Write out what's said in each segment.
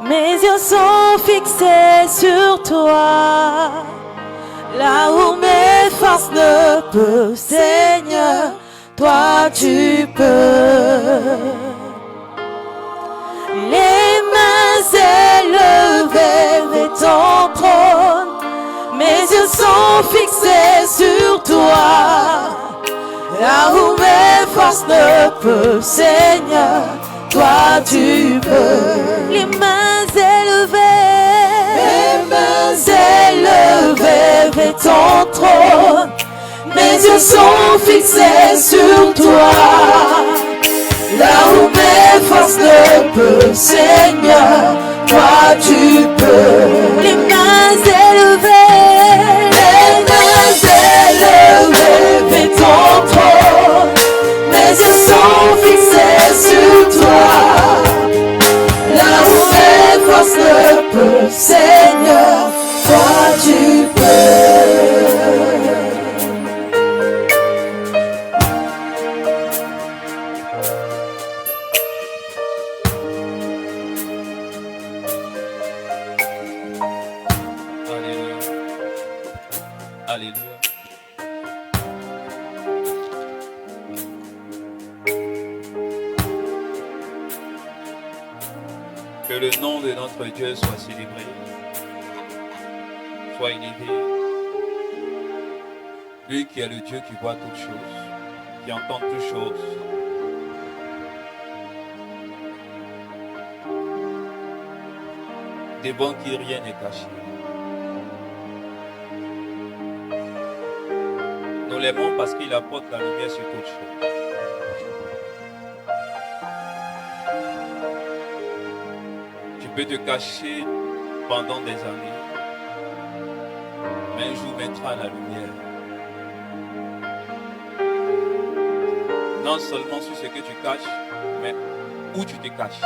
Mes yeux sont fixés sur toi. Là où mes forces ne peuvent, Seigneur, toi tu peux. Les mains élevées vers ton trône, mes yeux sont fixés sur toi. Là où mes forces ne peuvent, Seigneur, toi tu peux. Les mains élevées vers ton trône, mes yeux sont fixés sur toi. Là où mes forces ne peuvent, Seigneur, toi tu peux. Les mains élevées vers ton trône, mes yeux sont fixés sur toi. Là où mes forces ne peuvent, Seigneur, toi tu peux. Alléluia. Que le nom de notre Dieu soit célébré, soit élevé. Lui qui est le Dieu qui voit toutes choses, qui entend toutes choses. Devant qui rien n'est caché. Nous l'aimons parce qu'il apporte la lumière sur toutes choses. Tu peux te cacher pendant des années, mais un jour mettra la lumière. Non seulement sur ce que tu caches, mais où tu te caches.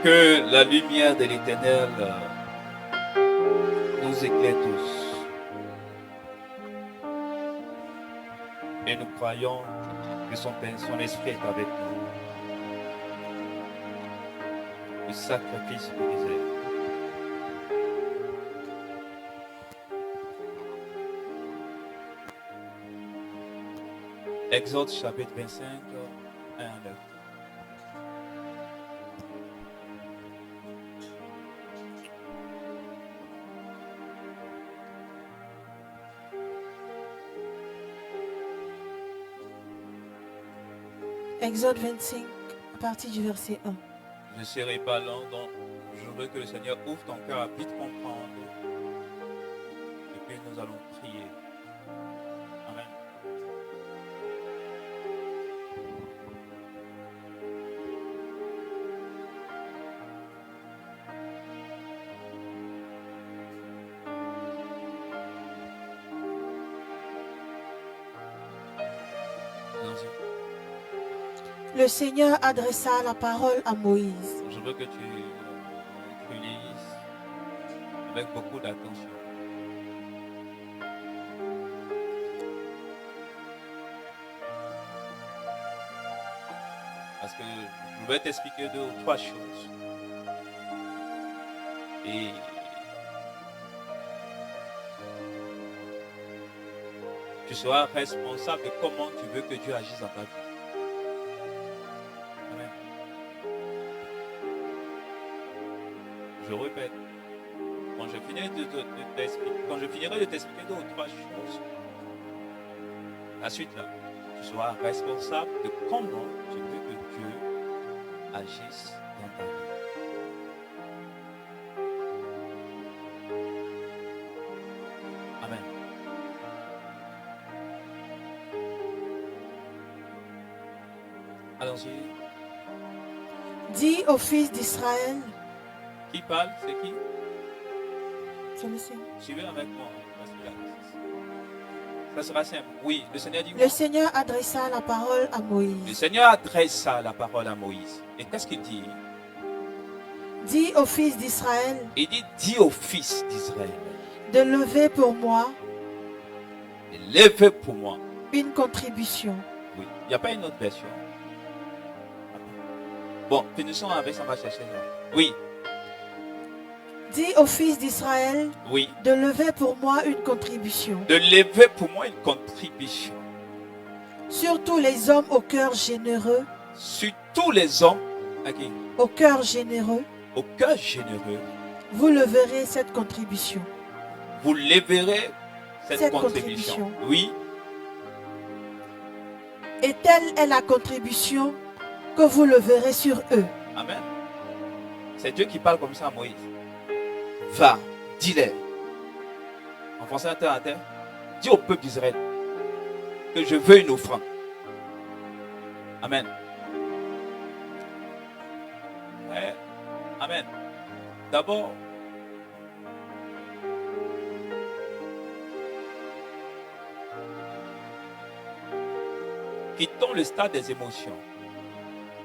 Que la lumière de l'Éternel nous éclaire tous. Et nous croyons que son esprit est avec nous. Le sacrifice brisé. Exode chapitre 25, 1 à 9. Exode 25, à partir du verset 1. Je ne serai pas lent, donc je veux que le Seigneur ouvre ton cœur à vite comprendre. Et puis nous allons prier. Amen. Allons-y. Le Seigneur adressa la parole à Moïse. Je veux que tu lises avec beaucoup d'attention. Parce que je vais t'expliquer 2 ou 3 choses. Et tu seras responsable de comment tu veux que Dieu agisse dans ta vie. Amen. Je répète, quand je finirai de t'expliquer 2 ou 3 choses, la suite là, tu seras responsable de comment tu veux que Dieu agisse dans ta vie. Amen. Allons-y. Dis aux fils d'Israël. Qui parle? C'est qui? C'est le Seigneur. Suivez avec moi. Ça sera simple. Oui, le Seigneur dit quoi? Le Seigneur adressa la parole à Moïse. Le Seigneur adressa la parole à Moïse. Et qu'est-ce qu'il dit? Dis aux fils d'Israël Il dit, dis aux fils d'Israël, de lever pour moi levez pour moi. une contribution. Oui, il n'y a pas une autre version. Bon, finissons avec ça, on va chercher là. Oui, Dis aux fils d'Israël oui. de lever pour moi une contribution. De lever pour moi une contribution. Surtout les hommes au cœur généreux, Sur tous les hommes, ok, au cœur généreux, au cœur généreux, vous leverez cette contribution. vous leverez cette Cette contribution. contribution. Oui, Et telle est la contribution que vous leverez sur eux. amen. C'est Dieu qui parle comme ça à Moïse. Va, dis-les. En français, à terre, dis au peuple d'Israël que je veux une offrande. Amen. Ouais. Amen. D'abord, quittons le stade des émotions.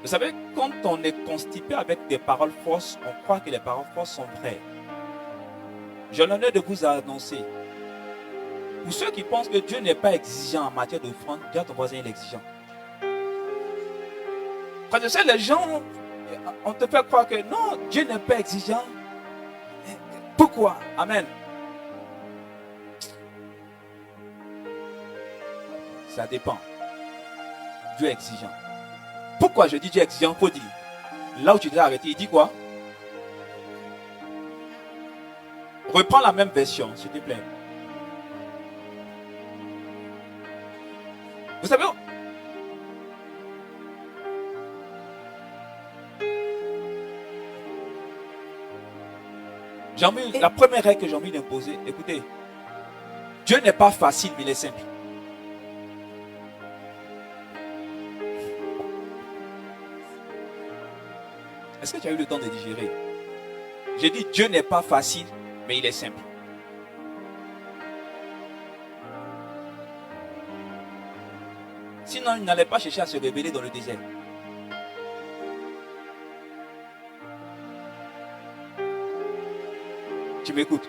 Vous savez, quand on est constipé avec des paroles fausses, on croit que les paroles fausses sont vraies. J'ai l'honneur de vous annoncer. Pour ceux qui pensent que Dieu n'est pas exigeant en matière d'offrande, dis à ton voisin, il est exigeant. Quand je sais, les gens, on te fait croire que non, Dieu n'est pas exigeant. Pourquoi? Amen. Ça dépend. Dieu est exigeant. Pourquoi je dis Dieu est exigeant? Faut dire. Là où tu t'es arrêté, il dit quoi? Reprends la même version, s'il te plaît. Vous savez, la première règle que j'ai envie d'imposer, écoutez, Dieu n'est pas facile, mais il est simple. Est-ce que tu as eu le temps de digérer? J'ai dit Dieu n'est pas facile, mais il est simple. Sinon, il n'allait pas chercher à se révéler dans le désert. Tu m'écoutes?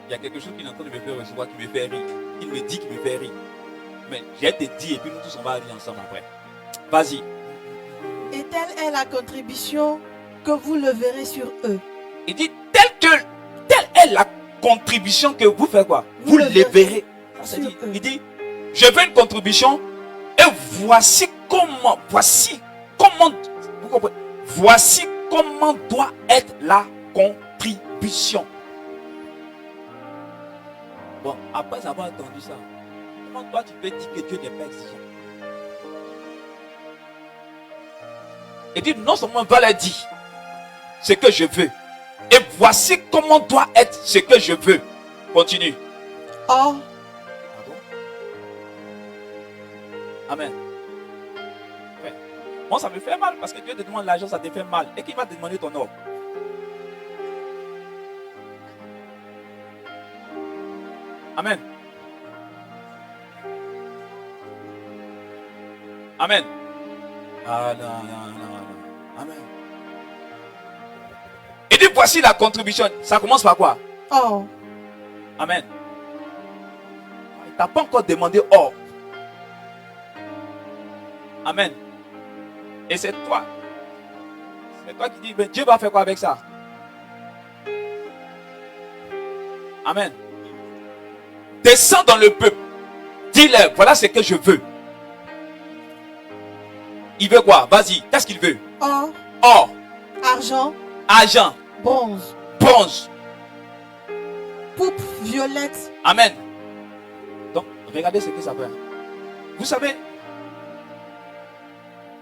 Il y a quelque chose qui est en train de me faire recevoir, qui me fait rire. Il me dit qu'il me fait rire. Mais j'ai été dit et puis nous tous on va rire ensemble après. Vas-y. Et telle est la contribution que vous leverez sur eux. Il dit telle est la contribution que vous faites quoi? Vous le leverrez. sur Il eux. dit, je veux une contribution et voici comment, vous comprenez? Voici comment doit être la contribution. Bon, après avoir entendu ça, comment toi tu peux dire que Dieu n'est pas exigeant? Il dit, non seulement va leur dire ce que je veux, et voici comment doit être ce que je veux. Continue. Or, Amen. Ouais. Bon, ça me fait mal parce que Dieu te demande l'argent, ça te fait mal. Et qui va te demander ton or? Amen. Amen. Ah non, non, non, non. Amen. Et dit voici la contribution. Ça commence par quoi? or, Amen. Il t'a pas encore demandé or. Amen. Et c'est toi. C'est toi qui dis, mais Dieu va faire quoi avec ça? Amen. Descends dans le peuple. Dis-leur, voilà ce que je veux. Il veut quoi? Vas-y, qu'est-ce qu'il veut? or, Or, argent, argent, bronze, bronze. poupe violette. Amen. Donc, regardez ce que ça fait. Vous savez,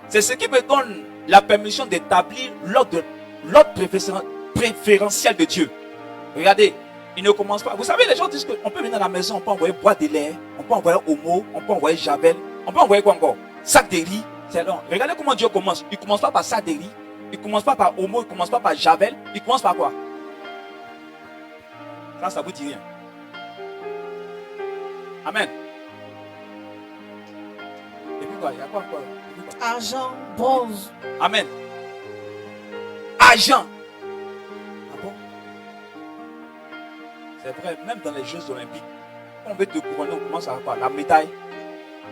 c'est ce qui me donne la permission d'établir l'ordre préférentiel de Dieu. Regardez, il ne commence pas. Vous savez, les gens disent qu'on peut venir à la maison, on peut envoyer boîte de lait, on peut envoyer Omo, on peut envoyer Javel, on peut envoyer quoi encore? Sac de riz. C'est long. Regardez comment Dieu commence. Il ne commence pas par sac de riz, il ne commence pas par Omo, il ne commence pas par Javel, il commence par quoi? Ça vous dit rien. Amen. quoi? Il y a quoi encore? argent, bronze. Amen. Argent. Ah bon? C'est vrai, même dans les Jeux Olympiques, quand on veut te couronner, on commence à quoi? La médaille.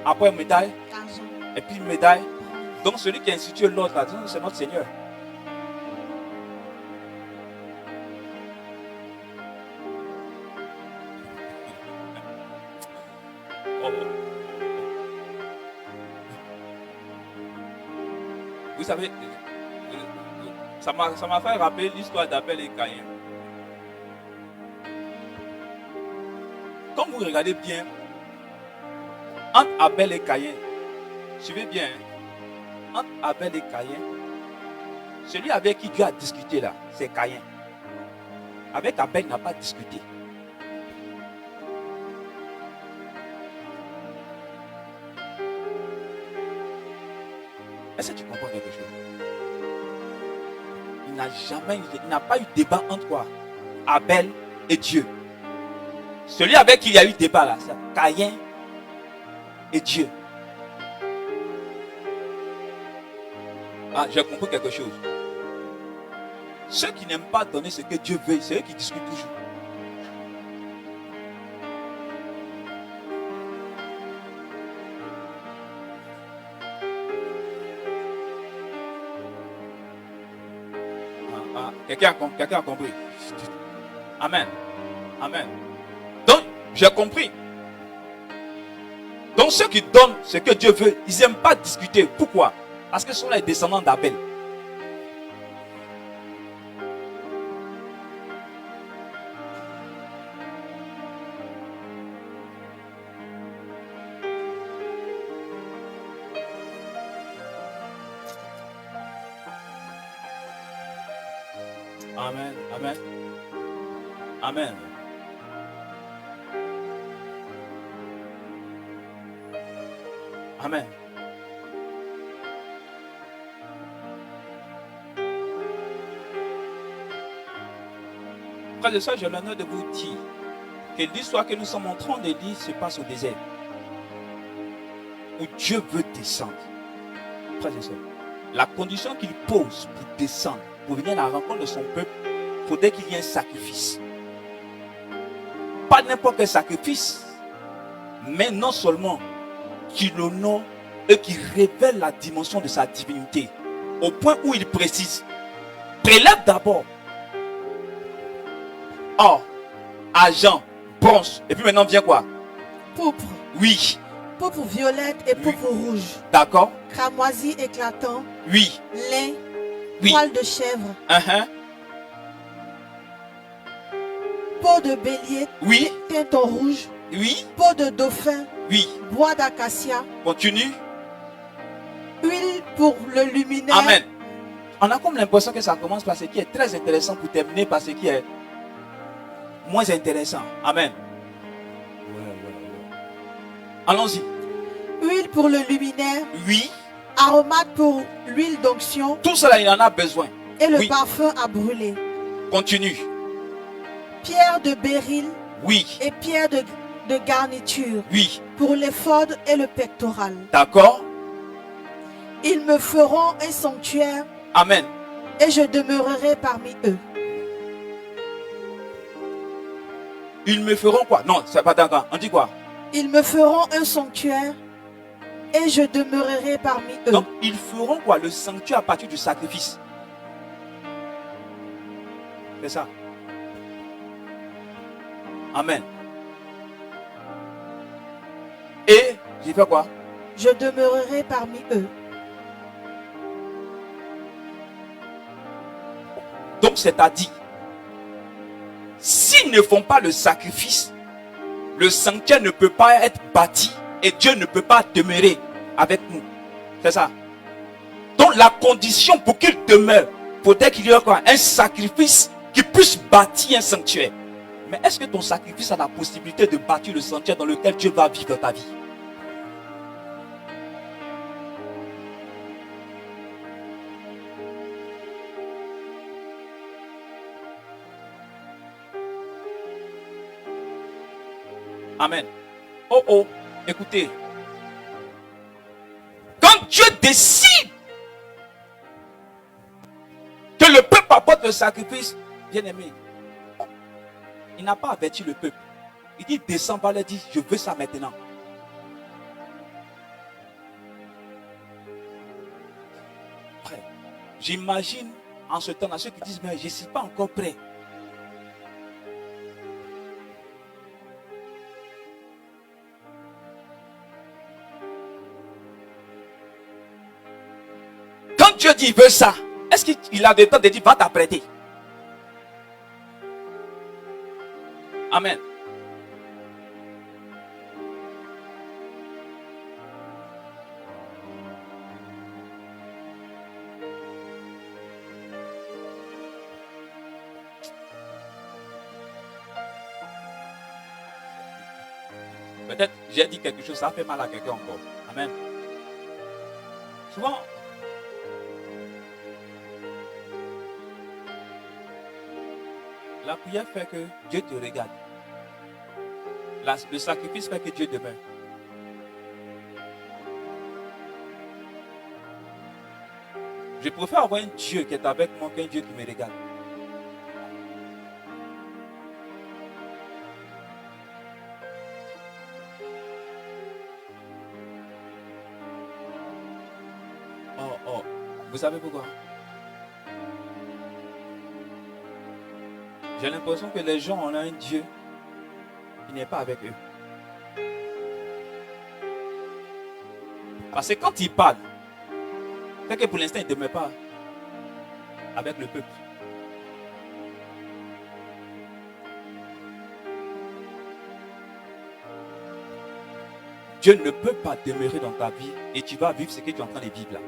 Après médaille, Argent, et puis médaille. bronze. Donc celui qui a institué l'ordre là, c'est notre Seigneur. Oh, oh. Vous savez, ça m'a fait rappeler l'histoire d'Abel et Caïn. Quand vous regardez bien, entre Abel et Caïn, suivez bien, hein, entre Abel et Caïn, celui avec qui Dieu a discuté là, c'est Caïn. Avec Abel, il n'a pas discuté. Est-ce que tu comprends quelque chose? Il n'a pas eu débat entre quoi? Abel et Dieu. Celui avec qui il y a eu débat là, c'est Caïn et Dieu. Ah, j'ai compris quelque chose. Ceux qui n'aiment pas donner ce que Dieu veut, c'est eux qui discutent toujours. Quelqu'un a compris. Amen. Amen. Donc, j'ai compris. Donc, ceux qui donnent ce que Dieu veut, ils n'aiment pas discuter. Pourquoi? Parce que ce sont les descendants d'Abel. Amen. Amen. Amen. Amen. Frères et sœurs, j'ai l'honneur de vous dire que l'histoire que nous sommes en train de lire se passe au désert, où Dieu veut descendre. Frères et sœurs, la condition qu'il pose pour descendre, pour venir à la rencontre de son peuple, il faudrait qu'il y ait un sacrifice. Pas n'importe quel sacrifice, mais non seulement qui l'honore et qui révèle la dimension de sa divinité, au point où il précise, prélève d'abord or, argent, bronze, et puis maintenant vient quoi? Pourpre, Oui, pourpre violette et pourpre rouge. d'accord, Cramoisi éclatant, oui, lin, oui, poil de chèvre, peau de bélier, oui, teinte en rouge, oui, peau de dauphin, oui, bois d'acacia, continue. huile pour le luminaire. Amen. On a comme l'impression que ça commence par ce qui est très intéressant pour terminer par ce qui est moins intéressant. Amen. Allons-y. Huile pour le luminaire, Oui, aromate pour l'huile d'onction tout cela, il en a besoin. et le Oui. parfum à brûler. Continue. Pierre de béryl Oui, et pierre de garniture oui, pour l'éphod et le pectoral. d'accord. Ils me feront un sanctuaire Amen. et je demeurerai parmi eux. Ils me feront quoi? Non, c'est pas d'accord. On dit quoi? Ils me feront un sanctuaire et je demeurerai parmi eux. Donc, ils feront quoi? Le sanctuaire à partir du sacrifice. C'est ça. Amen. Et, j'ai fait quoi? Je demeurerai parmi eux. Donc, c'est-à-dire, s'ils ne font pas le sacrifice, le sanctuaire ne peut pas être bâti et Dieu ne peut pas demeurer avec nous. C'est ça. Donc, la condition pour qu'il demeure, faudrait qu'il y ait quoi? Un sacrifice qui puisse bâtir un sanctuaire. Mais est-ce que ton sacrifice a la possibilité de bâtir le sanctuaire dans lequel Dieu va vivre dans ta vie? Amen. Oh oh, écoutez. décide que le peuple apporte le sacrifice, bien aimé, il n'a pas averti le peuple. Il dit, descends, va leur dire, je veux ça maintenant. Frère, j'imagine en ce temps-là ceux qui disent, mais je ne suis pas encore prêt. Quand Dieu dit, il veut ça, est-ce qu'il a le temps de dire, va t'apprêter? Amen. Peut-être j'ai dit quelque chose, ça fait mal à quelqu'un encore. Amen. Souvent, la prière fait que Dieu te regarde. Le sacrifice fait que Dieu demeure. Je préfère avoir un Dieu qui est avec moi qu'un Dieu qui me regarde. Oh, vous savez pourquoi? J'ai l'impression que les gens ont un Dieu qui n'est pas avec eux. Parce que quand il parle, c'est que pour l'instant, il ne demeure pas avec le peuple. Dieu ne peut pas demeurer dans ta vie et tu vas vivre ce que tu es en train de vivre là.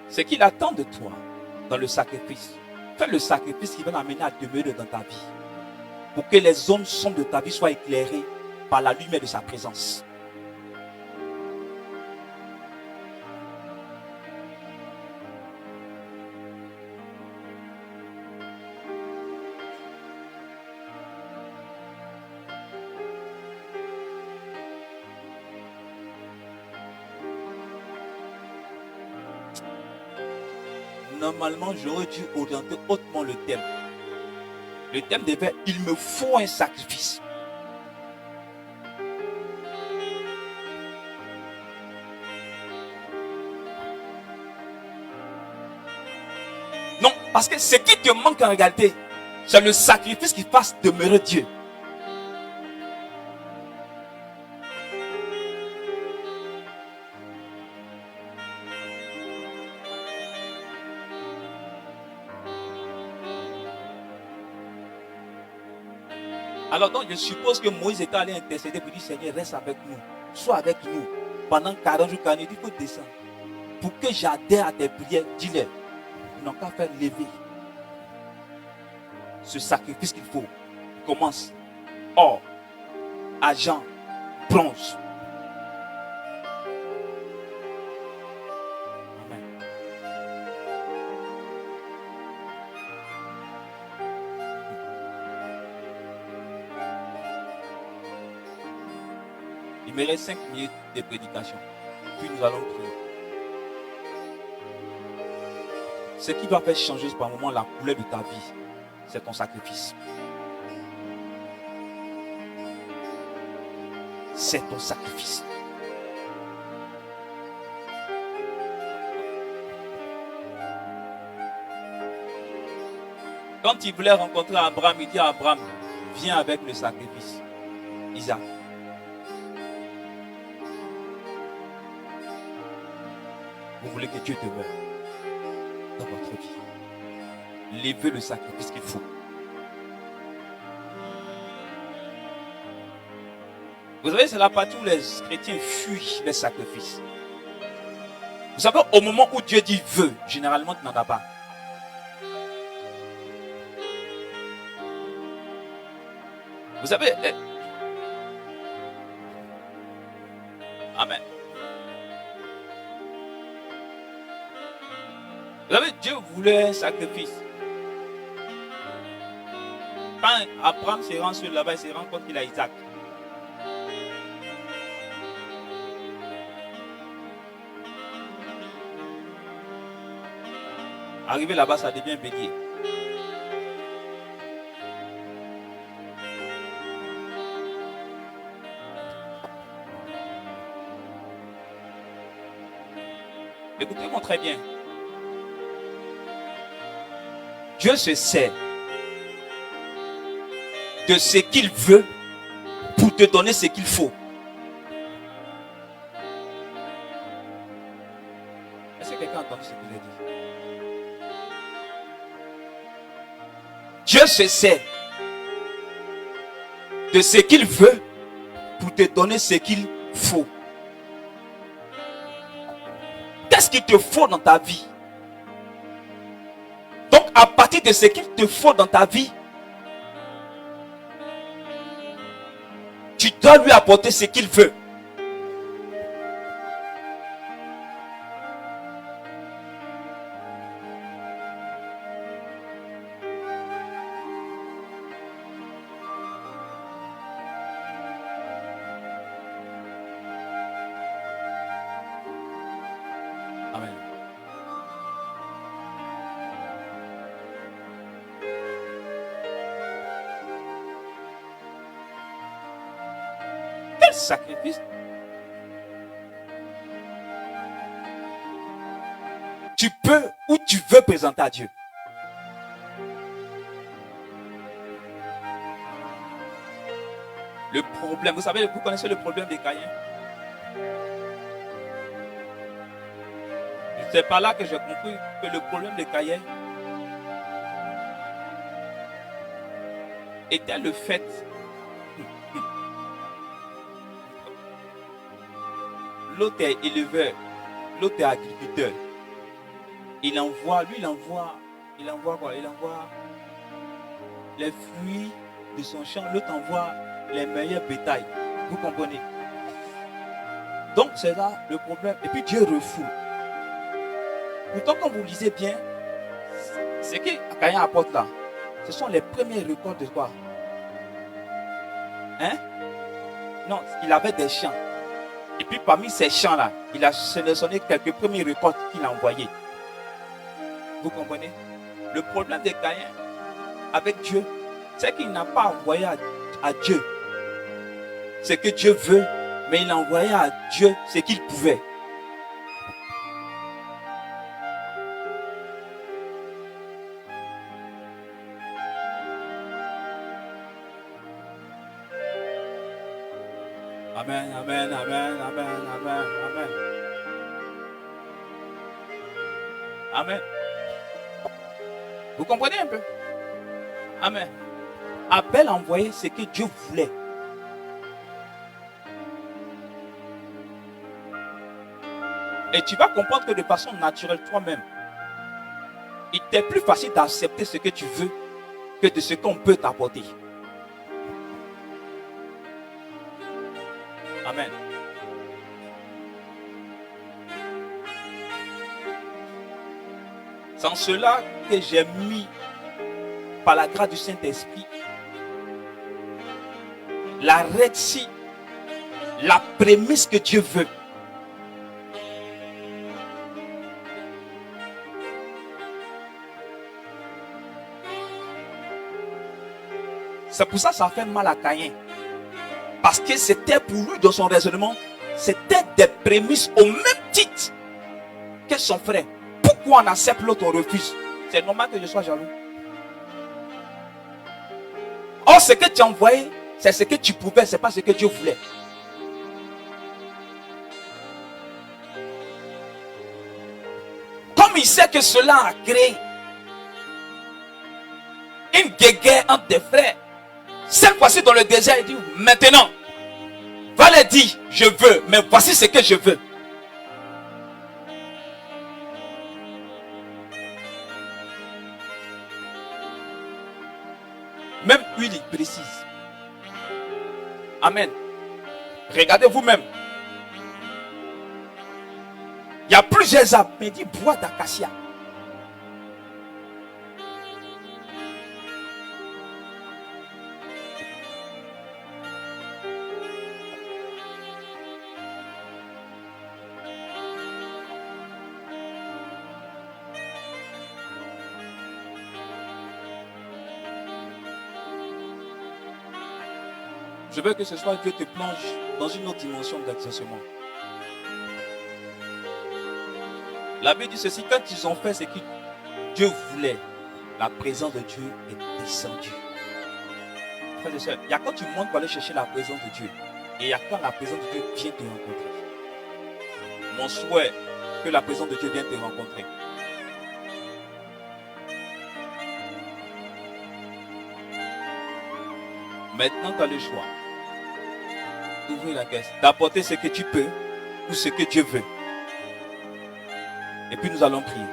Ce qu'il attend de toi dans le sacrifice, fais le sacrifice qui va l'amener à demeurer dans ta vie. Pour que les zones sombres de ta vie soient éclairées par la lumière de sa présence. Normalement, j'aurais dû orienter hautement le thème. Le thème devait « Il me faut un sacrifice ». Non, parce que ce qui te manque en réalité, c'est le sacrifice qui fasse demeurer Dieu. Alors donc je suppose que Moïse était allé intercéder pour dire Seigneur reste avec nous, sois avec nous pendant 40 jours, 40 nuits, il faut descendre. Pour que j'adhère à tes prières, dis-leur, ils n'ont qu'à faire lever ce sacrifice qu'il faut. Commence. Or, argent, bronze. Amen. Il me reste 5 minutes de prédication. Puis nous allons prier. Ce qui va faire changer par moment la couleur de ta vie, c'est ton sacrifice. C'est ton sacrifice. Quand il voulait rencontrer Abraham, il dit à Abraham, viens avec le sacrifice. Isaac. Vous voulez que Dieu demeure dans votre vie. Levez le sacrifice qu'il faut. Vous savez, c'est la partie où les chrétiens fuient les sacrifices. Vous savez, au moment où Dieu dit veut, généralement tu n'en as pas. Vous savez, amen. Vous savez, Dieu voulait un sacrifice. Quand Abraham se rend sur là-bas, il se rend compte qu'il a Isaac. Arrivé là-bas, ça devient bélier. Écoutez-moi très bien. Dieu se sert de ce qu'il veut pour te donner ce qu'il faut. Est-ce que quelqu'un a entendu ce que j'ai dit? Dieu se sert de ce qu'il veut pour te donner ce qu'il faut. Qu'est-ce qu'il te faut dans ta vie? Donc, à partir de ce qu'il te faut dans ta vie, tu dois lui apporter ce qu'il veut. Amen. Quel sacrifice! Tu peux ou tu veux présenter à Dieu. Le problème, vous savez, vous connaissez le problème des Caïens? C'est par là que j'ai compris que le problème des Caïens était le fait l'autre est éleveur, l'autre est agriculteur. Il envoie quoi? Il envoie les fruits de son champ, l'autre envoie les meilleurs bétails. Vous comprenez? Donc c'est là le problème. Et puis Dieu refoule. Pourtant, quand vous lisez bien, ce que Caïn apporte là, ce sont les premiers récoltes de quoi? Hein? Non, il avait des champs. Et puis parmi ces champs-là, il a sélectionné quelques premiers récoltes qu'il a envoyés. Vous comprenez? Le problème de Caïn avec Dieu, c'est qu'il n'a pas envoyé à Dieu ce que Dieu veut, mais il a envoyé à Dieu ce qu'il pouvait. Amen, amen, amen, amen, amen, amen. Amen. Vous comprenez un peu? Amen. Abel a envoyé ce que Dieu voulait. Et tu vas comprendre que de façon naturelle toi-même, il t'est plus facile d'accepter ce que tu veux que de ce qu'on peut t'apporter. Amen. C'est en cela que j'ai mis, par la grâce du Saint-Esprit, la règle, la prémisse que Dieu veut. C'est pour ça que ça fait mal à Caïn. Parce que c'était pour lui, dans son raisonnement, c'était des prémices au même titre que son frère. Pourquoi on accepte l'autre, on refuse? C'est normal que je sois jaloux. Or, ce que tu as envoyé, c'est ce que tu pouvais, c'est pas ce que Dieu voulait. Comme il sait que cela a créé une guéguerre entre des frères, cette fois-ci dans le désert, il dit, maintenant, va leur dire, je veux, mais voici ce que je veux. Même huile, il précise. Amen. Regardez vous-même. Il y a plusieurs arbres, mais il dit bois d'acacia. Je veux que ce soit Dieu te plonge dans une autre dimension d'exaucement. La Bible dit ceci, quand ils ont fait ce que Dieu voulait, la présence de Dieu est descendue. Frères et sœurs, il y a quand tu montes pour aller chercher la présence de Dieu, et il y a quand la présence de Dieu vient te rencontrer. Mon souhait, que la présence de Dieu vienne te rencontrer. Maintenant, tu as le choix d'ouvrir la caisse, d'apporter ce que tu peux ou ce que Dieu veut. Et puis nous allons prier.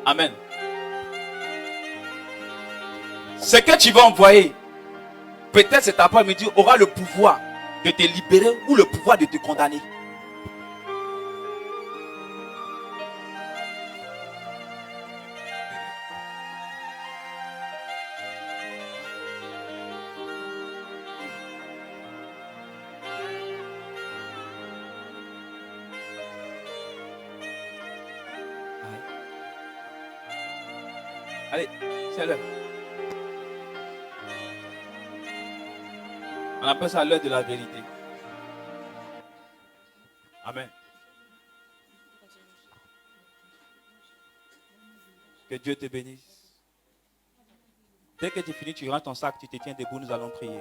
Amen. Ce que tu vas envoyer, peut-être cet après-midi aura le pouvoir de te libérer ou le pouvoir de te condamner. Allez, c'est l'heure. On appelle ça l'heure de la vérité. Amen. Que Dieu te bénisse. Dès que tu finis, tu ranges ton sac, tu te tiens debout, nous allons prier.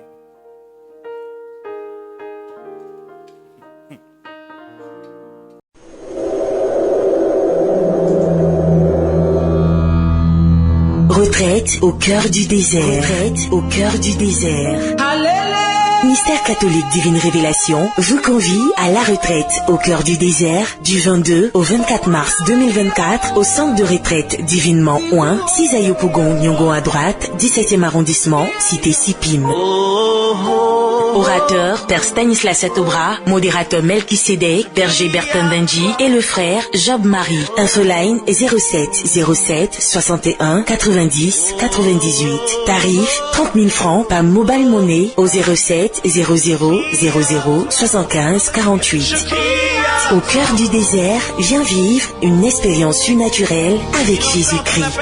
Retraite au cœur du désert. Retraite au cœur du désert. Mystère catholique Divine Révélation vous convie à la retraite au cœur du désert du 22 au 24 mars 2024 au centre de retraite Divinement Ouin, 6 Ayopougon, Nyongo à droite, 17e arrondissement, cité Sipine. Orateur, Père Stanislas Satobra, modérateur Melchisedek, Berger Bertin Denji et le frère Job Marie. Infoline 07 07 61 90 98. Tarif 30 000 francs par mobile money au 07 00 00 75 48. Au cœur du désert, viens vivre une expérience surnaturelle avec Jésus-Christ.